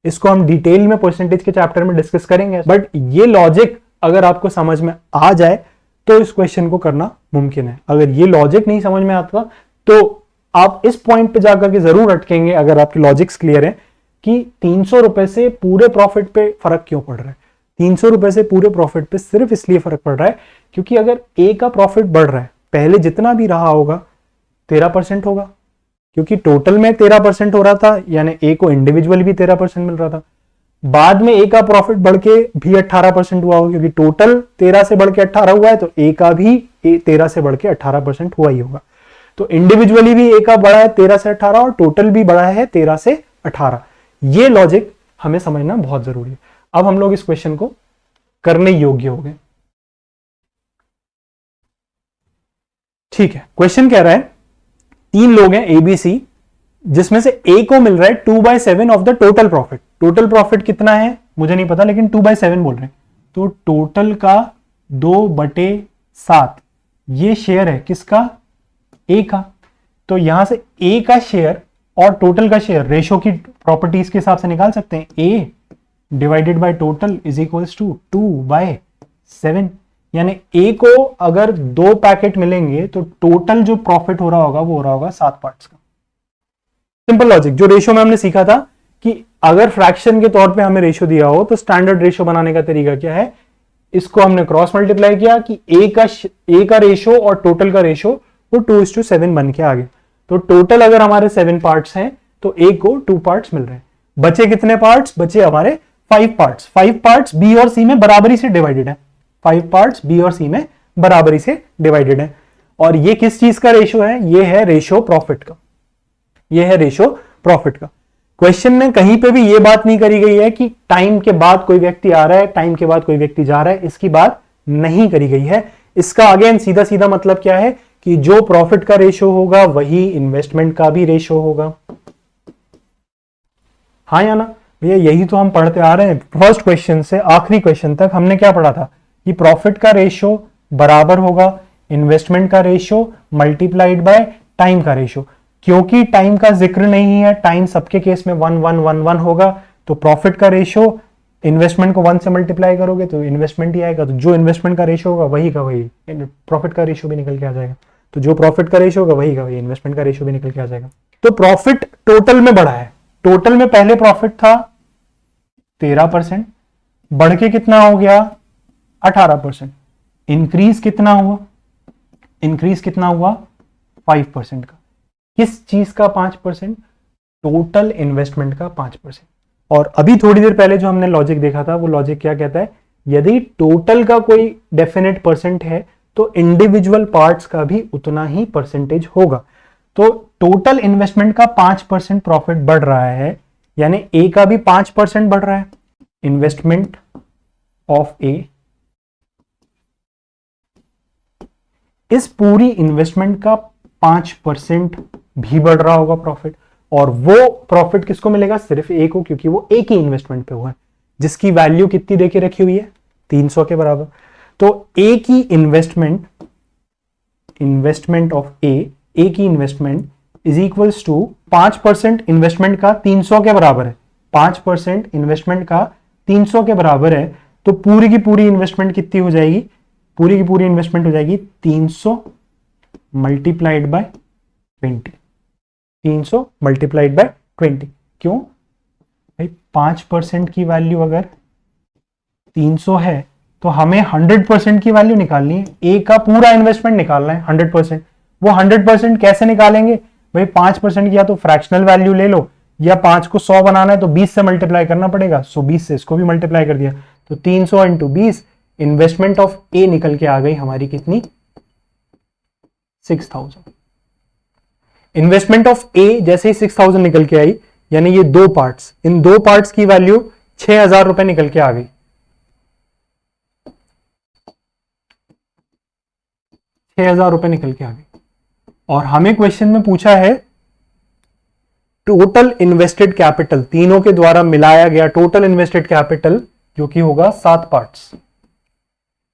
इसको हम डिटेल में परसेंटेज के चैप्टर में डिस्कस करेंगे, बट ये लॉजिक अगर आपको समझ में आ जाए तो इस क्वेश्चन को करना मुमकिन है। अगर ये लॉजिक नहीं समझ में आता तो आप इस पॉइंट पे जाकर के जरूर अटकेंगे, अगर आपके लॉजिक्स क्लियर है कि 300 रुपए से पूरे प्रॉफिट पे फर्क क्यों पड़ रहा है। 300 रुपए से पूरे प्रॉफिट पे सिर्फ इसलिए फर्क पड़ रहा है क्योंकि अगर ए का प्रॉफिट बढ़ रहा है, पहले जितना भी रहा होगा 13% होगा, क्योंकि टोटल में 13% हो रहा था, यानी ए को इंडिविजुअली भी 13% मिल रहा था। बाद में ए का प्रॉफिट बढ़ के भी 18% हुआ होगा, क्योंकि टोटल 13 से बढ़ के 18 हुआ है, तो ए का भी 13 से बढ़ के 18% हुआ ही होगा। तो इंडिविजुअली भी ए का बढ़ा है 13 से 18 और टोटल भी बढ़ा है 13 से 18। ये लॉजिक हमें समझना बहुत जरूरी है। अब हम लोग इस क्वेश्चन को करने योग्य हो गए। ठीक है, क्वेश्चन कह रहा है 3 लोग हैं ए बी सी, जिसमें से ए को मिल रहा है 2/7 of the total profit. Total profit कितना है मुझे नहीं पता, लेकिन 2/7 बोल रहे हैं, तो टोटल का 2/7 ये शेयर है किसका? ए का। तो यहां से ए का शेयर और टोटल का शेयर रेशो की प्रॉपर्टीज के हिसाब से निकाल सकते हैं। A divided by total is equals to 2/7। यानी ए को अगर 2 पैकेट मिलेंगे तो टोटल जो प्रॉफिट हो रहा होगा वो हो रहा होगा 7 पार्ट्स का। Simple logic. जो रेशियो में हमने सीखा था कि अगर फ्रैक्शन के तौर पे हमें रेशियो दिया हो तो स्टैंडर्ड रेशियो बनाने का तरीका क्या है, इसको हमने क्रॉस मल्टीप्लाई किया कि ए का रेशियो और टोटल का रेशियो वो 2:7 बन के आ गए। तो टोटल अगर हमारे 7 पार्ट्स हैं तो ए को 2 पार्ट्स मिल रहे हैं। बचे कितने पार्ट्स? बचे हमारे 5 पार्ट्स। 5 पार्ट्स बी और सी में बराबरी से डिवाइडेड है। 5 पार्ट्स बी और सी में बराबरी से डिवाइडेड है। और ये किस चीज का रेशियो है? ये है रेशियो प्रॉफिट का। ये है रेशियो प्रॉफिट का। क्वेश्चन में कहीं पे भी ये बात नहीं करी गई है कि टाइम के बाद कोई व्यक्ति आ रहा है, टाइम के बाद कोई व्यक्ति जा रहा है, इसकी बात नहीं करी गई है। इसका अगेन सीधा सीधा मतलब क्या है कि जो प्रॉफिट का रेशियो होगा वही इन्वेस्टमेंट का भी रेशियो होगा। हाँ या ना भैया? यही तो हम पढ़ते आ रहे हैं। फर्स्ट क्वेश्चन से आखिरी क्वेश्चन तक हमने क्या पढ़ा था कि प्रॉफिट का रेशियो बराबर होगा इन्वेस्टमेंट का रेशियो मल्टीप्लाइड बाय टाइम का रेशियो। क्योंकि टाइम का जिक्र नहीं है, टाइम सबके केस में 1 1 1 1 होगा, तो प्रॉफिट का रेशियो इन्वेस्टमेंट को 1 से मल्टीप्लाई करोगे तो इन्वेस्टमेंट ही आएगा। तो जो इन्वेस्टमेंट का रेशियो होगा वही का वही प्रॉफिट का रेशियो भी निकल के आ जाएगा। तो जो प्रॉफिट का रेशियो होगा वही का वही इन्वेस्टमेंट का रेशियो भी निकल के आ जाएगा। तो प्रॉफिट टोटल में बढ़ा है। टोटल में पहले प्रॉफिट था 13%, बढ़ के कितना हो गया? 18%। इंक्रीज कितना हुआ? इंक्रीज कितना हुआ? 5% का। किस चीज का 5%? टोटल इन्वेस्टमेंट का 5%। और अभी थोड़ी देर पहले जो हमने लॉजिक देखा था वो लॉजिक क्या कहता है? यदि टोटल का कोई डेफिनेट परसेंट है तो इंडिविजुअल पार्ट्स का भी उतना ही परसेंटेज होगा। तो टोटल इन्वेस्टमेंट का 5% प्रॉफिट बढ़ रहा है, यानी ए का भी 5% बढ़ रहा है। इन्वेस्टमेंट ऑफ ए, इस पूरी इन्वेस्टमेंट का 5% भी बढ़ रहा होगा प्रॉफिट। और वो प्रॉफिट किसको मिलेगा? सिर्फ ए को, क्योंकि वो एक ही इन्वेस्टमेंट पे हुआ है जिसकी वैल्यू कितनी देके रखी हुई है? 300 के बराबर। तो ए की इन्वेस्टमेंट ऑफ ए की investment is equals to 5% investment का 300 के बराबर है। 5% इन्वेस्टमेंट का 300 के बराबर है। तो पूरी की पूरी इन्वेस्टमेंट कितनी हो जाएगी? पूरी की पूरी इन्वेस्टमेंट हो जाएगी 300 मल्टीप्लाइड बाय 20। 300 multiplied by 20। क्यों भाई? 5% की वैल्यू अगर 300 है तो हमें 100% की वैल्यू निकालनी है। ए का पूरा इन्वेस्टमेंट निकालना है 100%। वो 100% कैसे निकालेंगे भाई? 5% की या तो फ्रैक्शनल वैल्यू ले लो, या 5 को 100 बनाना है तो 20 से मल्टीप्लाई करना पड़ेगा। 20 से इसको भी मल्टीप्लाई कर दिया तो 300 इंटू 20, इन्वेस्टमेंट ऑफ ए निकल के आ गई हमारी कितनी? 6000। इन्वेस्टमेंट ऑफ ए जैसे ही 6000 निकल के आई, यानी ये 2 पार्ट्स, इन 2 पार्ट्स की वैल्यू 6000 रुपए निकल के आ गई। 6000 रुपए निकल के आ गई। और हमें क्वेश्चन में पूछा है टोटल इन्वेस्टेड कैपिटल, तीनों के द्वारा मिलाया गया टोटल इन्वेस्टेड कैपिटल जो कि होगा 7 पार्ट्स,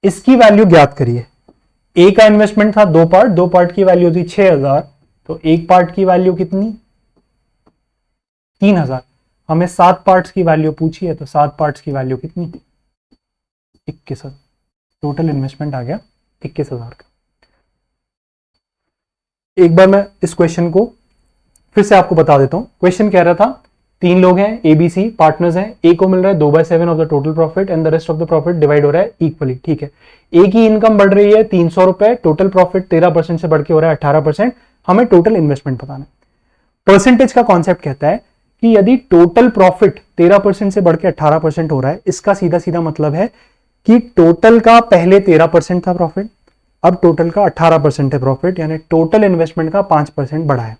इसकी वैल्यू ज्ञात करिए। ए का इन्वेस्टमेंट था 2 पार्ट, 2 पार्ट की वैल्यू थी 6000, तो एक पार्ट की वैल्यू कितनी? 3000। हमें 7 पार्ट्स की वैल्यू पूछी है तो 7 पार्ट्स की वैल्यू कितनी? 21,000। टोटल इन्वेस्टमेंट आ गया 21,000 का। एक बार मैं इस क्वेश्चन को फिर से आपको बता देता हूं। क्वेश्चन कह रहा था 3 लोग हैं, एबीसी पार्टनर्स हैं, ए को मिल रहा है 2/7 of the total profit and the rest of the profit divide हो रहा है इक्वली। ठीक है, ए की इनकम बढ़ रही है 300 रुपए, टोटल प्रॉफिट 13% से बढ़ के हो रहा है 18%। हमें टोटल इन्वेस्टमेंट बताना है। परसेंटेज का कॉन्सेप्ट कहता है कि यदि टोटल प्रॉफिट 13% से बढ़ के 18% हो रहा है, इसका सीधा सीधा मतलब है कि टोटल का पहले 13% था प्रॉफिट, अब टोटल का 18% है प्रॉफिट, यानी टोटल इन्वेस्टमेंट का 5% बढ़ा है।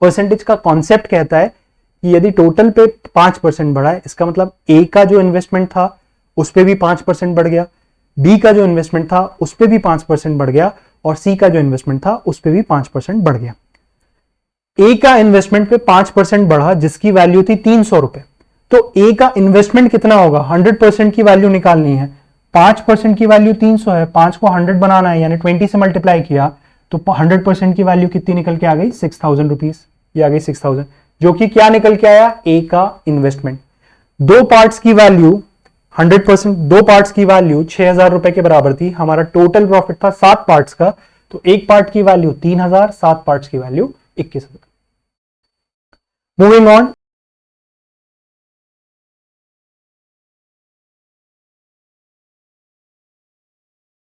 परसेंटेज का कॉन्सेप्ट कहता है कि यदि टोटल पे 5% बढ़ा है, इसका मतलब ए का जो इन्वेस्टमेंट था उस पे भी 5% बढ़ गया, बी का जो इन्वेस्टमेंट था उस पे भी 5% बढ़ गया, और सी का जो इन्वेस्टमेंट था उस पे भी 5% बढ़ गया। ए का इन्वेस्टमेंट पे 5% बढ़ा जिसकी वैल्यू थी 300 रुपए, तो ए का इन्वेस्टमेंट कितना होगा? 100% की वैल्यू निकालनी है। 5% की वैल्यू 300 है, 5 को 100 बनाना है, यानी 20 से मल्टीप्लाई किया तो 100% की वैल्यू कितनी निकल के आ गई? 6000 रुपीज। ये आ गई 6000, जो कि क्या निकल के आया? ए का इन्वेस्टमेंट। दो पार्ट्स की वैल्यू 100%, दो पार्ट्स की वैल्यू 6,000 रुपए के बराबर थी। हमारा टोटल प्रॉफिट था 7 पार्ट्स का, तो एक पार्ट की वैल्यू 3,000, 7 पार्ट्स की वैल्यू 21,000। Moving on,